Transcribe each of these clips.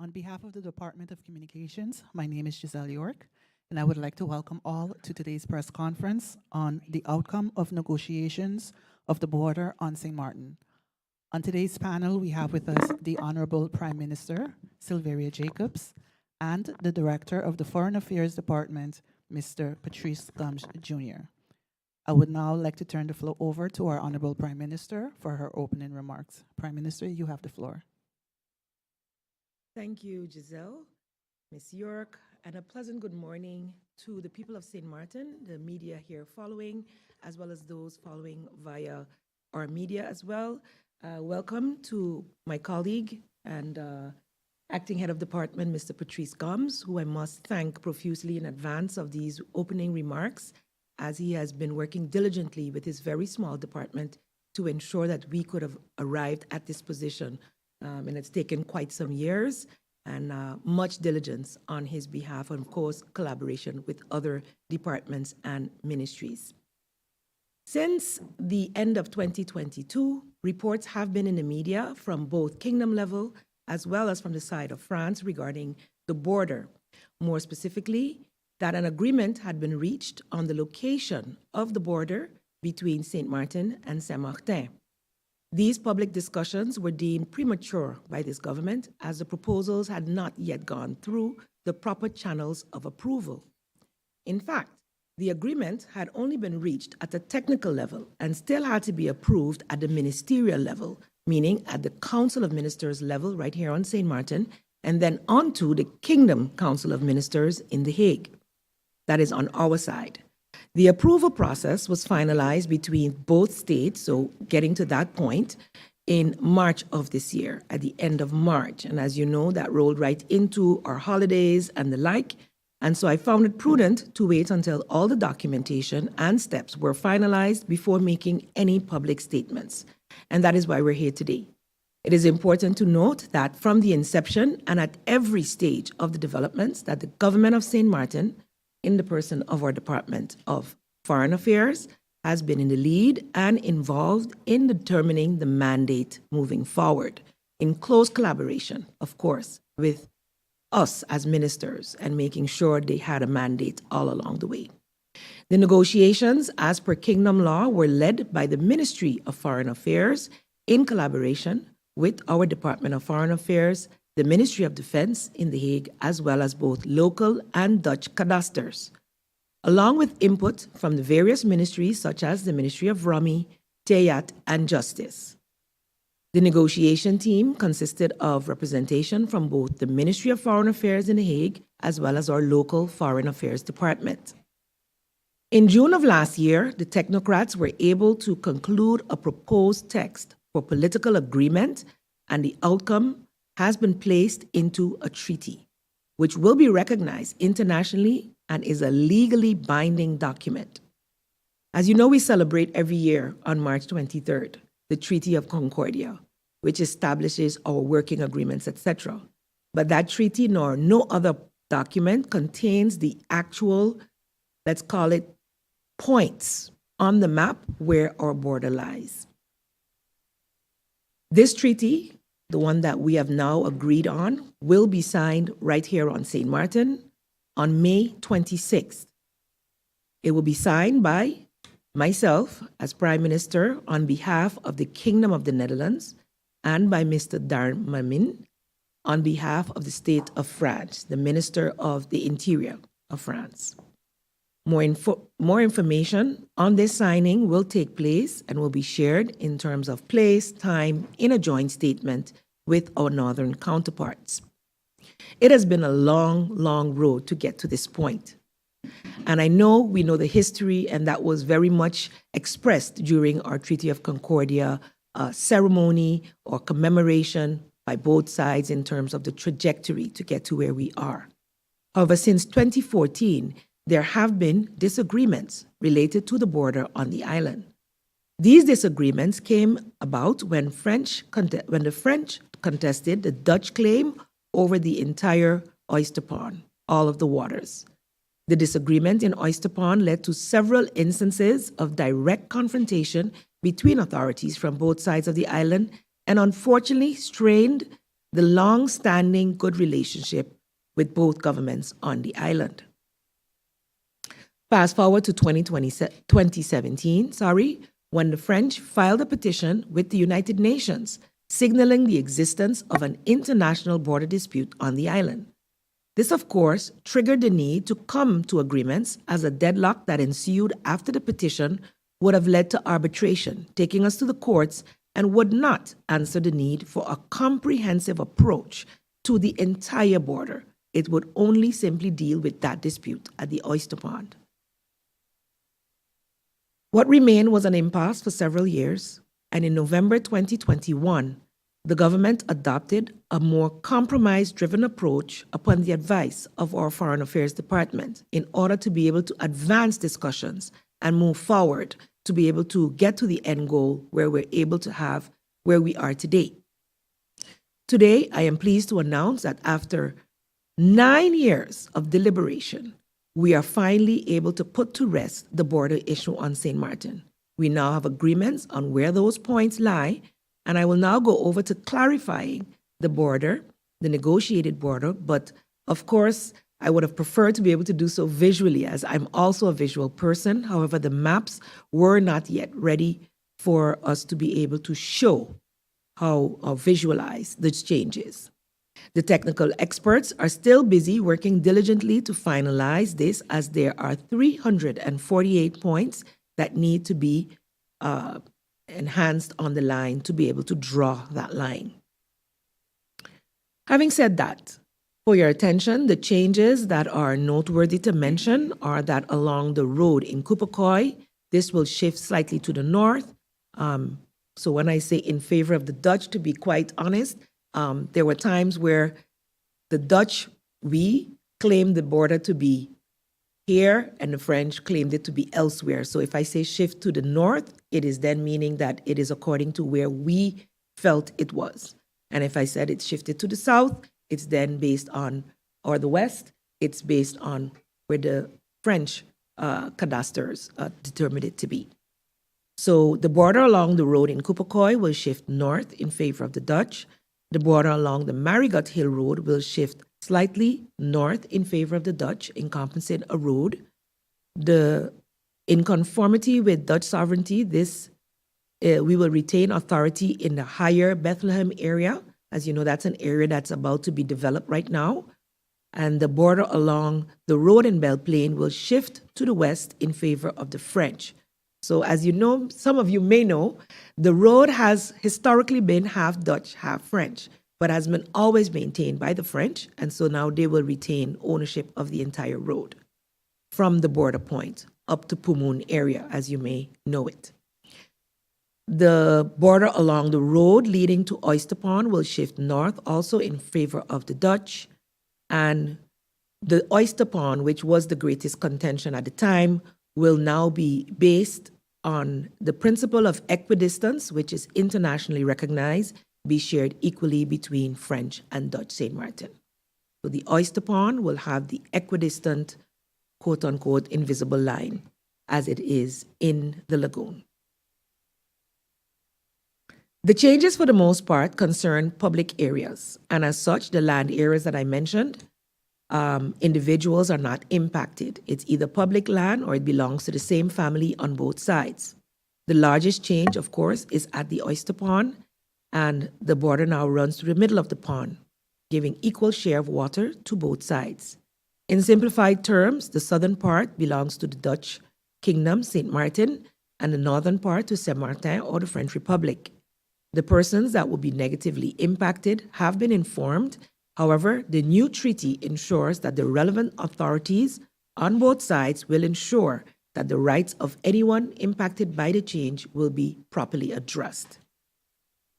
On behalf of the Department of Communications, my name is Giselle York, and I would like to welcome all to today's press conference on the outcome of negotiations of the border on St. Martin. On today's panel, we have with us the Honorable Prime Minister, Sylveria Jacobs, and the Director of the Foreign Affairs Department, Mr. Patrice Gomes Jr. I would now like to turn the floor over to our Honorable Prime Minister for her opening remarks. Prime Minister, you have the floor. Thank you, Giselle, Ms. York, and a pleasant good morning to the people of St. Martin, the media here following, as well as those following via our media as well. Welcome to my colleague and Acting Head of Department, Mr. Patrice Gomes, who I must thank profusely in advance of these opening remarks, as he has been working diligently with his very small department to ensure that we could have arrived at this position. And it's taken quite some years and much diligence on his behalf, and of course, collaboration with other departments and ministries. Since the end of 2022, reports have been in the media from both kingdom level as well as from the side of France regarding the border. More specifically, that an agreement had been reached on the location of the border between St. Martin and Saint-Martin. These public discussions were deemed premature by this government, as the proposals had not yet gone through the proper channels of approval. In fact, the agreement had only been reached at a technical level and still had to be approved at the ministerial level, meaning at the Council of Ministers level right here on St. Martin, and then onto the Kingdom Council of Ministers in The Hague. That is on our side. The approval process was finalized between both states, so getting to that point, in March of this year, at the end of March. And as you know, that rolled right into our holidays and the like. And so I found it prudent to wait until all the documentation and steps were finalized before making any public statements. And that is why we're here today. It is important to note that from the inception and at every stage of the developments, that the government of St. Martin, in the person of our Department of Foreign Affairs, has been in the lead and involved in determining the mandate moving forward, in close collaboration, of course, with us as ministers and making sure they had a mandate all along the way. The negotiations, as per Kingdom law, were led by the Ministry of Foreign Affairs in collaboration with our Department of Foreign Affairs, the Ministry of Defense in The Hague, as well as both local and Dutch cadasters, along with input from the various ministries such as the Ministry of Rummy, Teyat, and Justice. The negotiation team consisted of representation from both the Ministry of Foreign Affairs in The Hague as well as our local Foreign Affairs Department. In June of last year, the technocrats were able to conclude a proposed text for political agreement, and the outcome has been placed into a treaty, which will be recognized internationally and is a legally binding document. As you know, we celebrate every year on March 23rd, the Treaty of Concordia, which establishes our working agreements, etc. But that treaty nor no other document contains the actual, let's call it, points on the map where our border lies. This treaty, the one that we have now agreed on, will be signed right here on St. Martin on May 26th. It will be signed by myself as Prime Minister on behalf of the Kingdom of the Netherlands and by Mr. Darmanin on behalf of the State of France, the Minister of the Interior of France. More information on this signing will take place and will be shared in terms of place, time, in a joint statement with our northern counterparts. It has been a long, long road to get to this point. And I know we know the history, and that was very much expressed during our Treaty of Concordia ceremony or commemoration by both sides in terms of the trajectory to get to where we are. However, since 2014, there have been disagreements related to the border on the island. These disagreements came about when the French contested the Dutch claim over the entire Oyster Pond, all of the waters. The disagreement in Oyster Pond led to several instances of direct confrontation between authorities from both sides of the island, and unfortunately strained the long-standing good relationship with both governments on the island. Fast forward to 2017, when the French filed a petition with the United Nations signaling the existence of an international border dispute on the island. This, of course, triggered the need to come to agreements, as a deadlock that ensued after the petition would have led to arbitration, taking us to the courts, and would not answer the need for a comprehensive approach to the entire border. It would only simply deal with that dispute at the Oyster Pond. What remained was an impasse for several years, and in November 2021, the government adopted a more compromise-driven approach upon the advice of our Foreign Affairs Department in order to be able to advance discussions and move forward to be able to get to the end goal where we're able to have where we are today. Today, I am pleased to announce that after 9 years of deliberation, we are finally able to put to rest the border issue on St. Martin. We now have agreements on where those points lie, and I will now go over to clarifying the border, the negotiated border, but of course, I would have preferred to be able to do so visually, as I'm also a visual person. However, the maps were not yet ready for us to be able to show how or visualize the changes. The technical experts are still busy working diligently to finalize this, as there are 348 points that need to be enhanced on the line to be able to draw that line. Having said that, for your attention, the changes that are noteworthy to mention are that along the road in Kupakoi, this will shift slightly to the north. So when I say in favor of the Dutch, to be quite honest, there were times where the Dutch, we claimed the border to be here, and the French claimed it to be elsewhere. So if I say shift to the north, it is then meaning that it is according to where we felt it was. And if I said it's shifted to the south, it's then based on, or the west, it's based on where the French cadastres determined it to be. So the border along the road in Kupakoi will shift north in favor of the Dutch. The border along the Marigot Hill Road will shift slightly north in favor of the Dutch, encompassing a road. In conformity with Dutch sovereignty, we will retain authority in the higher Bethlehem area. As you know, that's an area that's about to be developed right now. And the border along the road in Belle Plaine will shift to the west in favor of the French. So as you know, some of you may know, the road has historically been half Dutch, half French, but has been always maintained by the French, and so now they will retain ownership of the entire road from the border point up to Pumoon area, as you may know it. The border along the road leading to Oyster Pond will shift north, also in favor of the Dutch, and the Oyster Pond, which was the greatest contention at the time, will now be based on the principle of equidistance, which is internationally recognized, be shared equally between French and Dutch St. Martin. So the Oyster Pond will have the equidistant, quote-unquote, invisible line, as it is in the lagoon. The changes, for the most part, concern public areas, and as such, the land areas that I mentioned, individuals are not impacted. It's either public land or it belongs to the same family on both sides. The largest change, of course, is at the Oyster Pond, and the border now runs through the middle of the pond, giving equal share of water to both sides. In simplified terms, the southern part belongs to the Dutch Kingdom, St. Martin, and the northern part to Saint Martin or the French Republic. The persons that will be negatively impacted have been informed. However, the new treaty ensures that the relevant authorities on both sides will ensure that the rights of anyone impacted by the change will be properly addressed.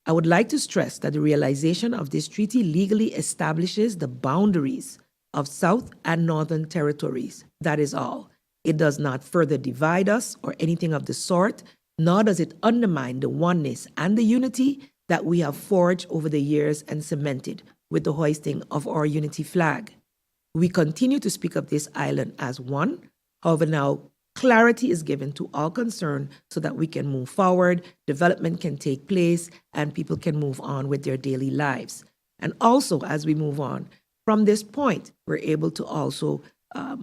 I would like to stress that the realization of this treaty legally establishes the boundaries of South and Northern territories. That is all. It does not further divide us or anything of the sort, nor does it undermine the oneness and the unity that we have forged over the years and cemented with the hoisting of our unity flag. We continue to speak of this island as one. However, now clarity is given to all concerned so that we can move forward, development can take place, and people can move on with their daily lives. And also, as we move on, from this point, we're able to also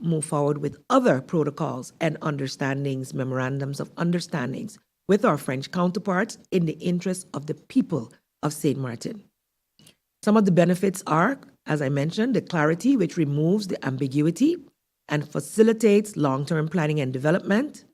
move forward with other protocols and understandings, memorandums of understandings with our French counterparts in the interest of the people of St. Martin. Some of the benefits are, as I mentioned, the clarity, which removes the ambiguity and facilitates long-term planning and development.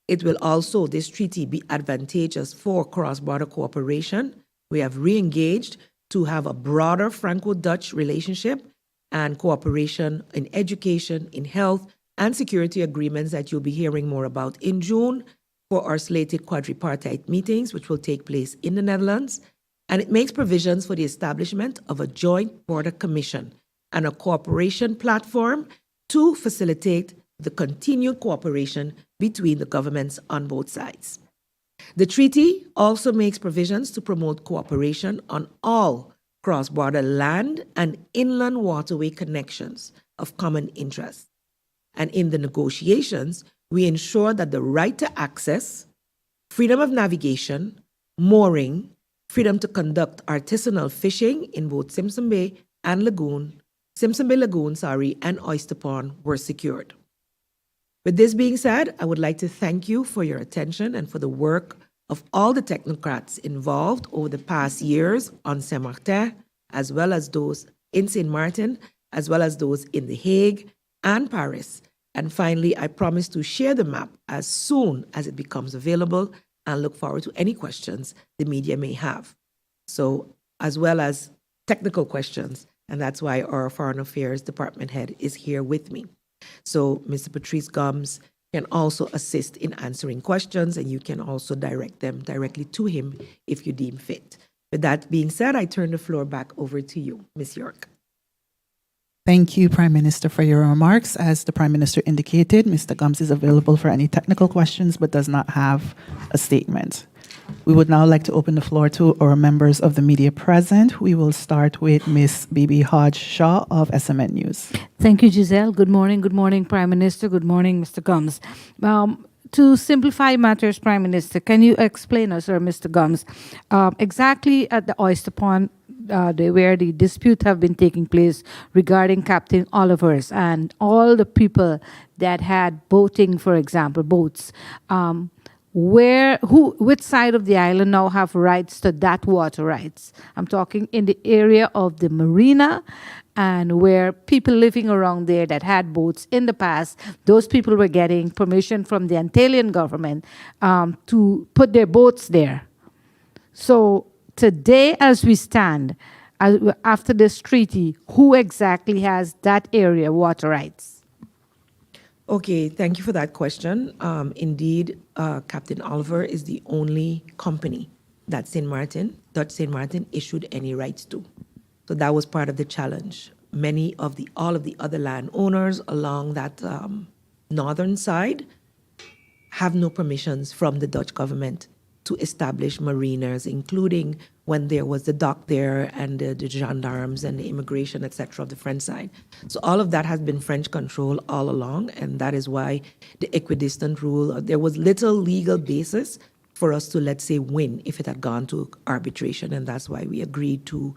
It will also, this treaty, be advantageous for cross-border cooperation. We have re-engaged to have a broader Franco-Dutch relationship and cooperation in education, in health, and security agreements that you'll be hearing more about in June for our slated quadripartite meetings, which will take place in the Netherlands. And it makes provisions for the establishment of a joint border commission and a cooperation platform to facilitate the continued cooperation between the governments on both sides. The treaty also makes provisions to promote cooperation on all cross-border land and inland waterway connections of common interest. And in the negotiations, we ensure that the right to access, freedom of navigation, mooring, freedom to conduct artisanal fishing in both Simpson Bay Lagoon, and Oyster Pond were secured. With this being said, I would like to thank you for your attention and for the work of all the technocrats involved over the past years on Saint-Martin, as well as those in St. Martin, as well as those in The Hague and Paris. And finally, I promise to share the map as soon as it becomes available and look forward to any questions the media may have. So, as well as technical questions, and that's why our Foreign Affairs Department head is here with me. So, Mr. Patrice Gomes can also assist in answering questions, and you can also direct them directly to him if you deem fit. With that being said, I turn the floor back over to you, Ms. York. Thank you, Prime Minister, for your remarks. As the Prime Minister indicated, Mr. Gomes is available for any technical questions but does not have a statement. We would now like to open the floor to our members of the media present. We will start with Ms. Bibi Hodge-Shaw of SMN News. Thank you, Giselle. Good morning, Prime Minister. Good morning, Mr. Gomes. To simplify matters, Prime Minister, can you explain us, or Mr. Gomes, exactly at the Oyster Pond where the dispute have been taking place regarding Captain Oliver's and all the people that had boating, for example, boats, which side of the island now have rights to that water rights? I'm talking in the area of the marina and where people living around there that had boats in the past, those people were getting permission from the Antillean government to put their boats there. So today, as we stand, after this treaty, who exactly has that area water rights? Okay, thank you for that question. Indeed, Captain Oliver is the only company that Dutch St. Martin issued any rights to. So that was part of the challenge. All of the other landowners along that northern side have no permissions from the Dutch government to establish mariners, including when there was the dock there and the gendarmes and the immigration, etc., of the French side. So all of that has been French control all along, and that is why the equidistant rule, there was little legal basis for us to, let's say, win if it had gone to arbitration, and that's why we agreed to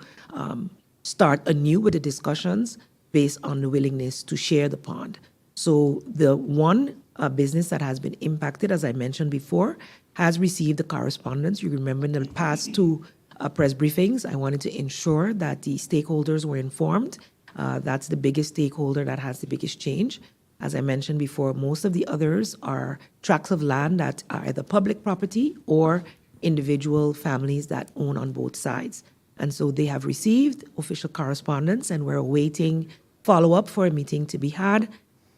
start anew with the discussions based on the willingness to share the pond. So the one business that has been impacted, as I mentioned before, has received the correspondence. You remember in the past two press briefings, I wanted to ensure that the stakeholders were informed. That's the biggest stakeholder that has the biggest change. As I mentioned before, most of the others are tracts of land that are either public property or individual families that own on both sides. And so they have received official correspondence, and we're awaiting follow-up for a meeting to be had.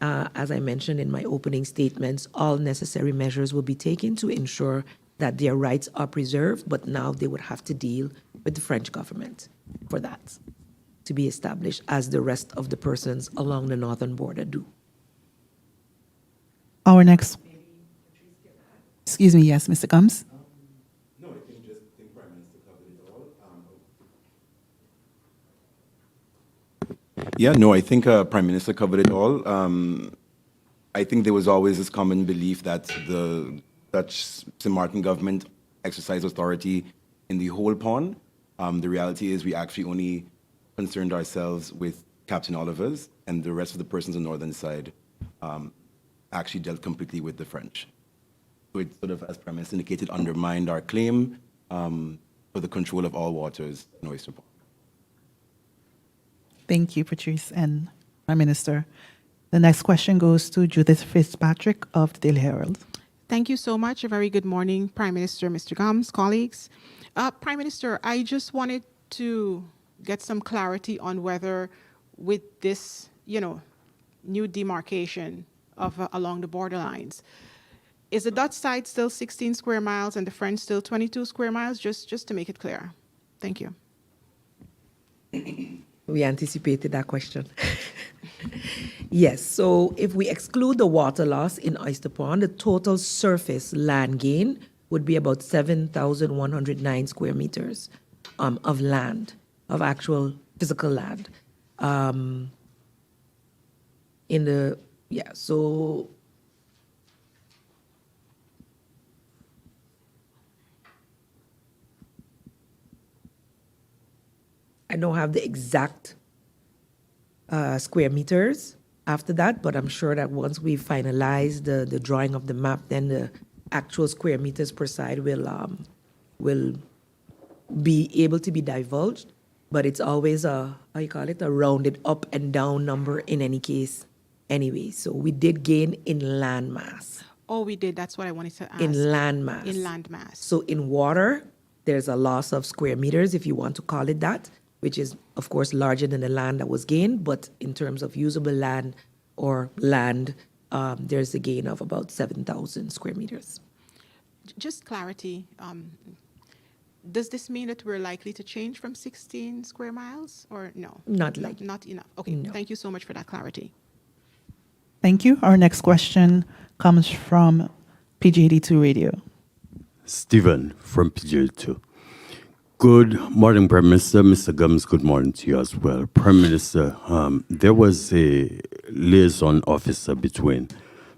As I mentioned in my opening statements, all necessary measures will be taken to ensure that their rights are preserved, but now they would have to deal with the French government for that to be established, as the rest of the persons along the northern border do. Our next, excuse me, yes, Mr. Gomes? No, I think Prime Minister covered it all. Yeah, no, I think Prime Minister covered it all. I think there was always this common belief that the Dutch St. Martin government exercised authority in the whole pond. The reality is we actually only concerned ourselves with Captain Oliver's, and the rest of the persons on the northern side actually dealt completely with the French. So it sort of, as Prime Minister indicated, undermined our claim for the control of all waters in Oyster Pond. Thank you, Patrice and Prime Minister. The next question goes to Judith Fitzpatrick of the Daily Herald. Thank you so much. A very good morning, Prime Minister, Mr. Gums, colleagues. Prime Minister, I just wanted to get some clarity on whether with this, new demarcation of along the borderlines, is the Dutch side still 16 square miles and the French still 22 square miles? Just to make it clear. Thank you. We anticipated that question. Yes, so if we exclude the water loss in Oyster Pond, the total surface land gain would be about 7,109 square meters of land, of actual physical land. So I don't have the exact square meters after that, but I'm sure that once we finalize the drawing of the map, then the actual square meters per side will be able to be divulged. But it's always a rounded up and down number in any case anyway. So we did gain in land mass. Oh, we did. That's what I wanted to ask. In land mass. In land mass. So in water, there's a loss of square meters, if you want to call it that, which is, of course, larger than the land that was gained. But in terms of usable land or land, there's a gain of about 7,000 square meters. Just clarity. Does this mean that we're likely to change from 16 square miles or no? Not likely. Not enough. Okay. No. Thank you so much for that clarity. Thank you. Our next question comes from PG82 Radio. Stephen from PGL2. Good morning, Prime Minister. Mr. Gums, good morning to you as well. Prime Minister, there was a liaison officer between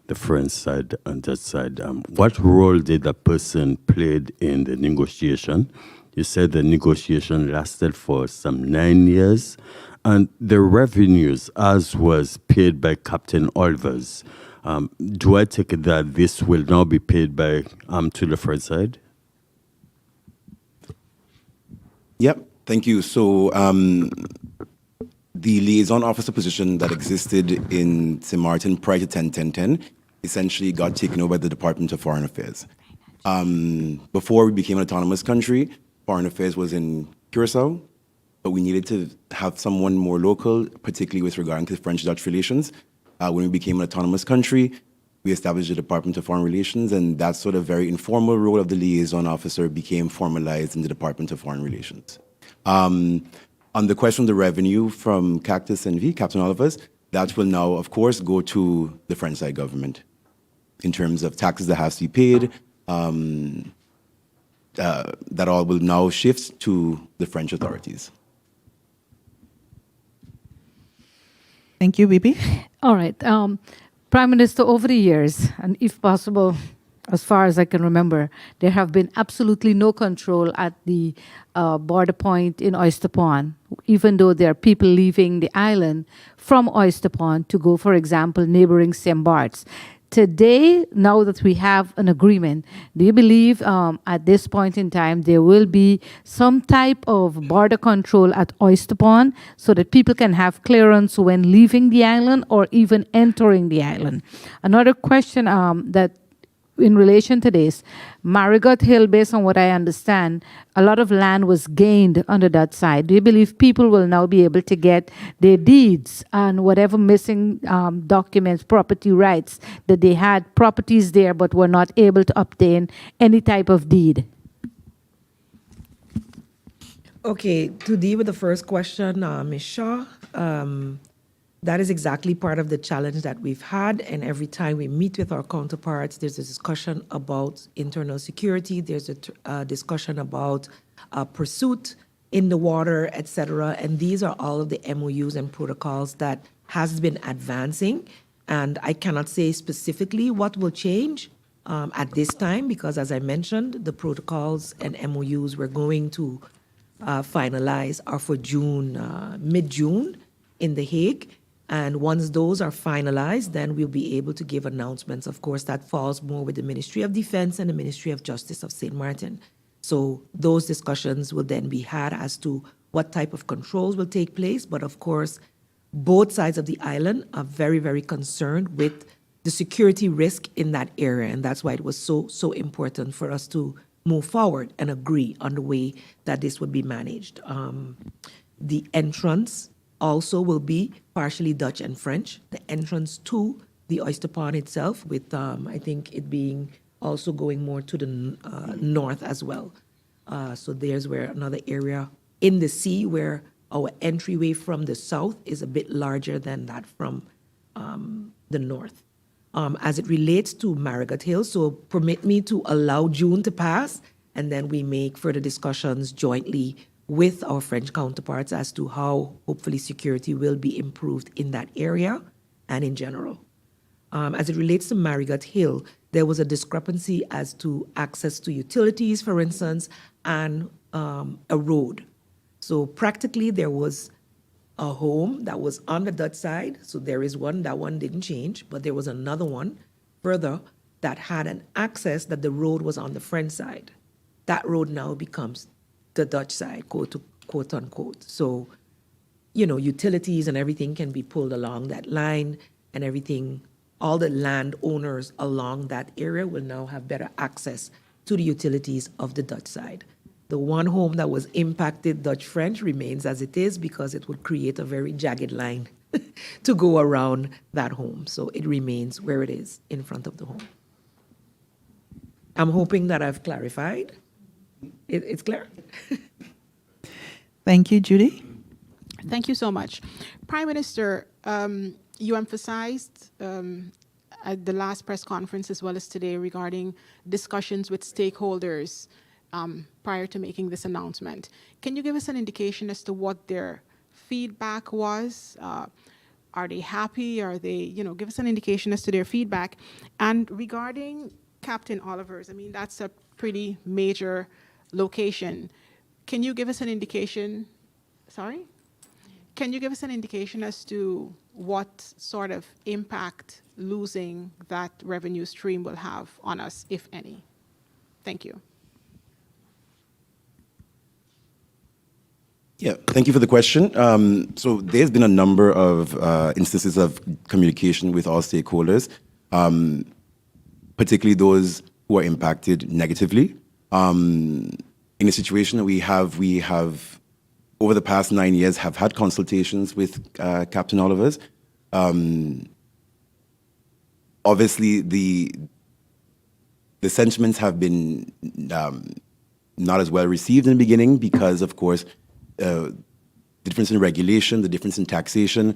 the French side and that side. What role did that person played in the negotiation? You said the negotiation lasted for some 9 years, and the revenues, as was paid by Captain Olvers, do I take it that this will now be paid by to the French side? Yep, thank you. So the liaison officer position that existed in St. Martin prior to 10-10-10 essentially got taken over by the Department of Foreign Affairs. Before we became an autonomous country, Foreign Affairs was in Curacao, but we needed to have someone more local, particularly with regard to French-Dutch relations. When we became an autonomous country, we established the Department of Foreign Relations, and that sort of very informal role of the liaison officer became formalized in the Department of Foreign Relations. On the question of the revenue from Cactus NV, Captain Oliver's, that will now, of course, go to the French side government in terms of taxes that has to be paid. That all will now shift to the French authorities. Thank you, Bibi. All right. Prime Minister, over the years, and if possible, as far as I can remember, there have been absolutely no control at the border point in Oyster Pond, even though there are people leaving the island from Oyster Pond to go, for example, neighboring St. Bart's. Today, now that we have an agreement, do you believe at this point in time there will be some type of border control at Oyster Pond so that people can have clearance when leaving the island or even entering the island? Another question that in relation to this, Marigot Hill, based on what I understand, a lot of land was gained under that side. Do you believe people will now be able to get their deeds and whatever missing documents, property rights that they had, properties there but were not able to obtain any type of deed? Okay, to deal with the first question, Ms. Shaw, that is exactly part of the challenge that we've had. And every time we meet with our counterparts, there's a discussion about internal security. There's a discussion about pursuit in the water, et cetera. And these are all of the MOUs and protocols that has been advancing. And I cannot say specifically what will change at this time, because as I mentioned, the protocols and MOUs we're going to finalized are for June, mid-June in The Hague. And once those are finalized, then we'll be able to give announcements. Of course, that falls more with the Ministry of Defense and the Ministry of Justice of St. Martin. So those discussions will then be had as to what type of controls will take place. But of course, both sides of the island are very, very concerned with the security risk in that area. And that's why it was so important for us to move forward and agree on the way that this would be managed. The entrance also will be partially Dutch and French. The entrance to the Oyster Pond itself, with I think it being also going more to the north as well. So there's where another area in the sea where our entryway from the south is a bit larger than that from the north. As it relates to Marigot Hill, so permit me to allow June to pass, and then we make further discussions jointly with our French counterparts as to how hopefully security will be improved in that area and in general. As it relates to Marigot Hill, there was a discrepancy as to access to utilities, for instance, and a road. So practically there was a home that was on the Dutch side, so there is one, that one didn't change, but there was another one further that had an access that the road was on the French side. That road now becomes the Dutch side, quote unquote. So, you know, utilities and everything can be pulled along that line, and everything, all the landowners along that area will now have better access to the utilities of the Dutch side. The one home that was impacted, Dutch-French, remains as it is because it would create a very jagged line to go around that home. So it remains where it is in front of the home. I'm hoping that I've clarified. It's clear? Thank you, Judy. Thank you so much. Prime Minister, you emphasized at the last press conference as well as today regarding discussions with stakeholders prior to making this announcement. Can you give us an indication as to what their feedback was? Are they happy? Are they, give us an indication as to their feedback. And regarding Captain Oliver's, I mean, that's a pretty major location. Can you give us an indication, Can you give us an indication as to what sort of impact losing that revenue stream will have on us, if any? Thank you. Yeah, thank you for the question. So there's been a number of instances of communication with all stakeholders, particularly those who are impacted negatively. In a situation that we have over the past 9 years have had consultations with Captain Oliver's. Obviously, the sentiments have been not as well received in the beginning because, of course, the difference in regulation, the difference in taxation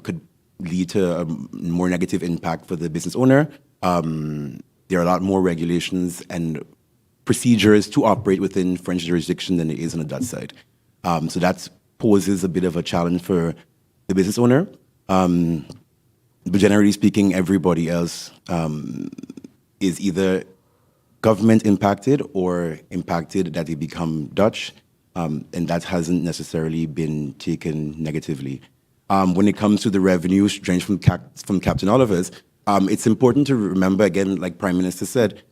could lead to a more negative impact for the business owner. There are a lot more regulations and procedures to operate within French jurisdiction than it is on the Dutch side. So that poses a bit of a challenge for the business owner. But generally speaking, everybody else is either government impacted or impacted that they become Dutch. And that hasn't necessarily been taken negatively. When it comes to the revenue strength from Captain Oliver's, it's important to remember, again, like Prime Minister said,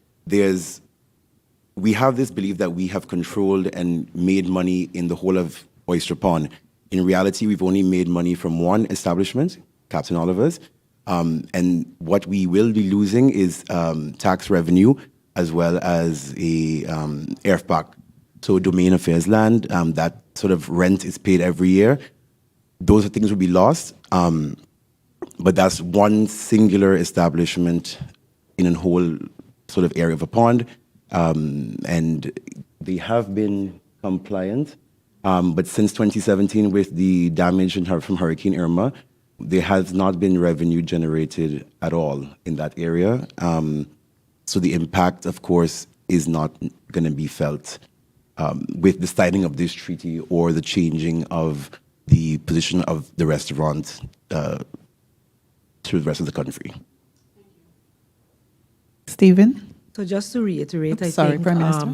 we have this belief that we have controlled and made money in the whole of Oyster Pond. In reality, we've only made money from one establishment, Captain Oliver's. And what we will be losing is tax revenue as well as a ERFPAC. So domain affairs land, that sort of rent is paid every year. Those things will be lost. But that's one singular establishment in a whole sort of area of a pond. And they have been compliant. But since 2017, with the damage from Hurricane Irma, there has not been revenue generated at all in that area. So the impact, of course, is not going to be felt with the signing of this treaty or the changing of the position of the restaurant to the rest of the country. Stephen? So just to reiterate, Sorry, Prime Minister.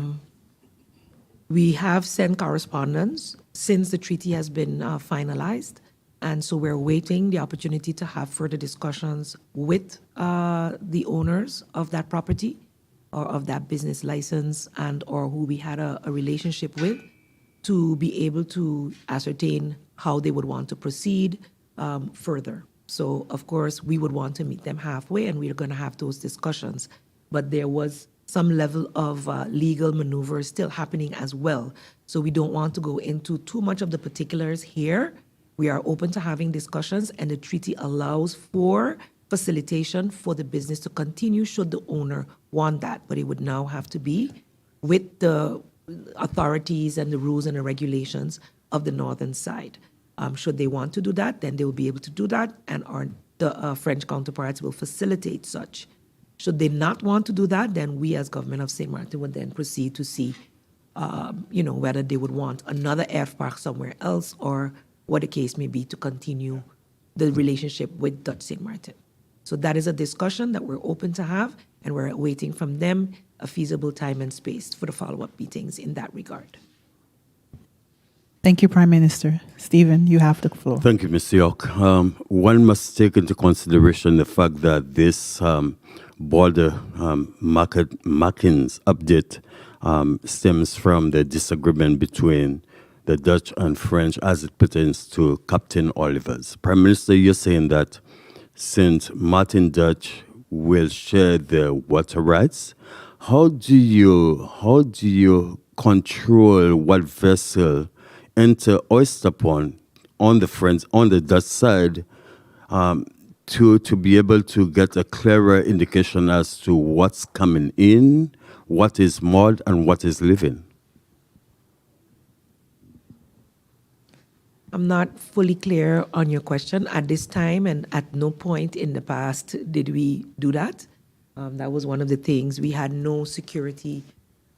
We have sent correspondence since the treaty has been finalized. And so we're waiting the opportunity to have further discussions with the owners of that property or of that business license and or who we had a relationship with to be able to ascertain how they would want to proceed further. So, of course, we would want to meet them halfway, and we're going to have those discussions. But there was some level of legal maneuvers still happening as well. So we don't want to go into too much of the particulars here. We are open to having discussions, and the treaty allows for facilitation for the business to continue should the owner want that. But it would now have to be with the authorities and the rules and the regulations of the northern side. Should they want to do that, then they will be able to do that, and the French counterparts will facilitate such. Should they not want to do that, then we as government of St. Martin would then proceed to see, whether they would want another F park somewhere else or what the case may be to continue the relationship with Dutch St. Martin. So that is a discussion that we're open to have, and we're waiting from them a feasible time and space for the follow-up meetings in that regard. Thank you, Prime Minister. Stephen, you have the floor. Thank you, Ms. York. One must take into consideration the fact that this border markings update stems from the disagreement between the Dutch and French as it pertains to Captain Oliver's. Prime Minister, you're saying that St. Martin Dutch will share the water rights. How do you control what vessel enter Oyster Pond on the Dutch side to be able to get a clearer indication as to what's coming in, what is moored, and what is living? I'm not fully clear on your question at this time, and at no point in the past did we do that. That was one of the things. We had no security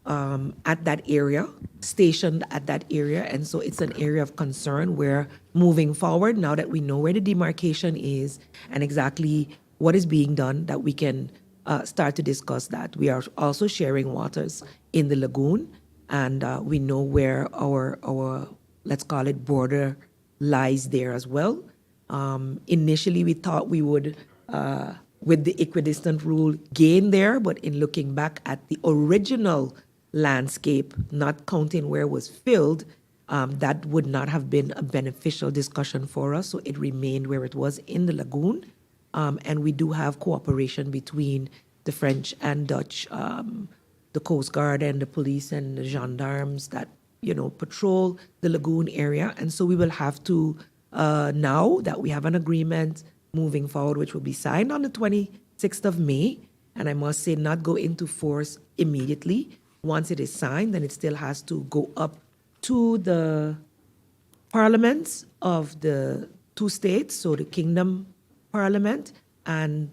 at that area, stationed at that area, and so it's an area of concern where moving forward, now that we know where the demarcation is and exactly what is being done, that we can start to discuss that. We are also sharing waters in the lagoon, and we know where our let's call it border lies there as well. Initially, we thought we would, with the equidistant rule, gain there, but in looking back at the original landscape, not counting where it was filled, that would not have been a beneficial discussion for us, so it remained where it was in the lagoon. And we do have cooperation between the French and Dutch, the Coast Guard and the police and the gendarmes that patrol the lagoon area. And so we will have to, now that we have an agreement moving forward, which will be signed on the 26th of May, and I must say not go into force immediately. Once it is signed, then it still has to go up to the parliaments of the two states, so the Kingdom Parliament and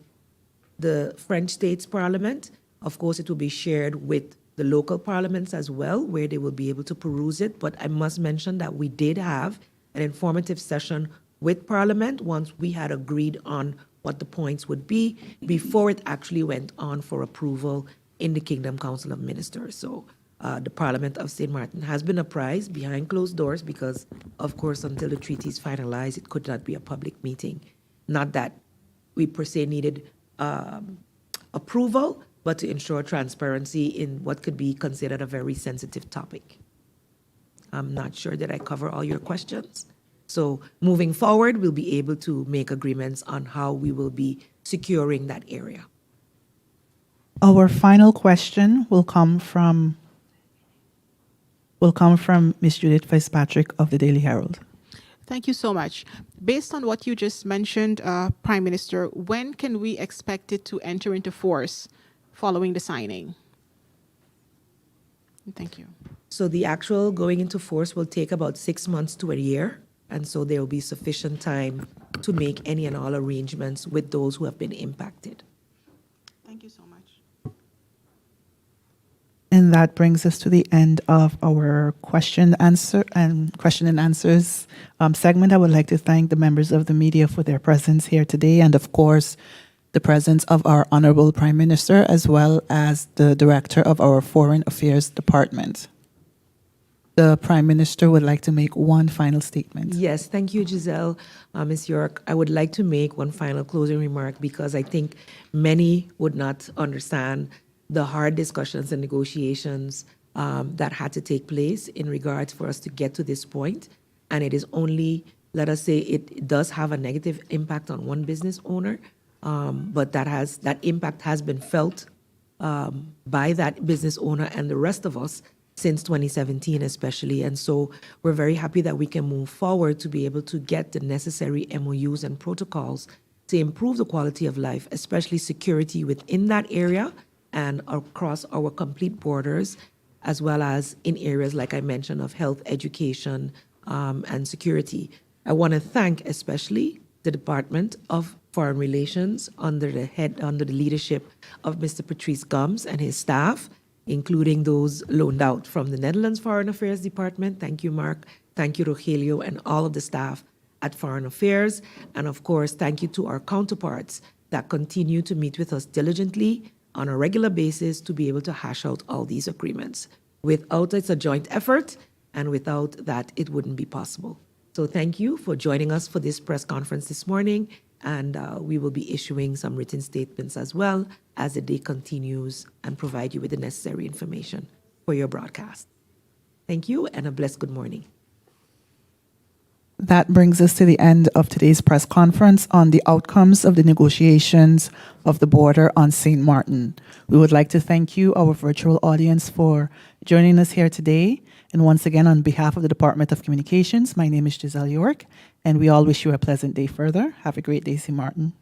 the French States Parliament. Of course, it will be shared with the local parliaments as well, where they will be able to peruse it. But I must mention that we did have an informative session with Parliament once we had agreed on what the points would be before it actually went on for approval in the Kingdom Council of Ministers. So the Parliament of St. Martin has been apprised behind closed doors because, of course, until the treaty is finalized, it could not be a public meeting. Not that we per se needed approval, but to ensure transparency in what could be considered a very sensitive topic. I'm not sure that I cover all your questions. So moving forward, we'll be able to make agreements on how we will be securing that area. Our final question will come from Ms. Judith Fitzpatrick of the Daily Herald. Thank you so much. Based on what you just mentioned, Prime Minister, when can we expect it to enter into force following the signing? Thank you. So the actual going into force will take about 6 months to a year, and so there will be sufficient time to make any and all arrangements with those who have been impacted. Thank you so much. And that brings us to the end of our question and answers segment. I would like to thank the members of the media for their presence here today, and of course, the presence of our Honorable Prime Minister, as well as the Director of our Foreign Affairs Department. the Prime Minister would like to make one final statement. Yes, thank you, Giselle. Ms. York, I would like to make one final closing remark because I think many would not understand the hard discussions and negotiations that had to take place in regards for us to get to this point. And it is only, let us say, it does have a negative impact on one business owner, but that impact has been felt by that business owner and the rest of us since 2017 especially. And so we're very happy that we can move forward to be able to get the necessary MOUs and protocols to improve the quality of life, especially security within that area and across our complete borders, as well as in areas like I mentioned of health, education, and security. I want to thank especially the Department of Foreign Relations under the leadership of Mr. Patrice Gums and his staff, including those loaned out from the Netherlands Foreign Affairs Department. Thank you, Mark. Thank you, Rogelio, and all of the staff at Foreign Affairs. And of course, thank you to our counterparts that continue to meet with us diligently on a regular basis to be able to hash out all these agreements. Without it's a joint effort, and without that, it wouldn't be possible. So thank you for joining us for this press conference this morning, and we will be issuing some written statements as well as the day continues and provide you with the necessary information for your broadcast. Thank you, and a blessed good morning. That brings us to the end of today's press conference on the outcomes of the negotiations of the border on St. Martin. We would like to thank you, our virtual audience, for joining us here today. And once again, on behalf of the Department of Communications, my name is Giselle York, and we all wish you a pleasant day further. Have a great day, St. Martin.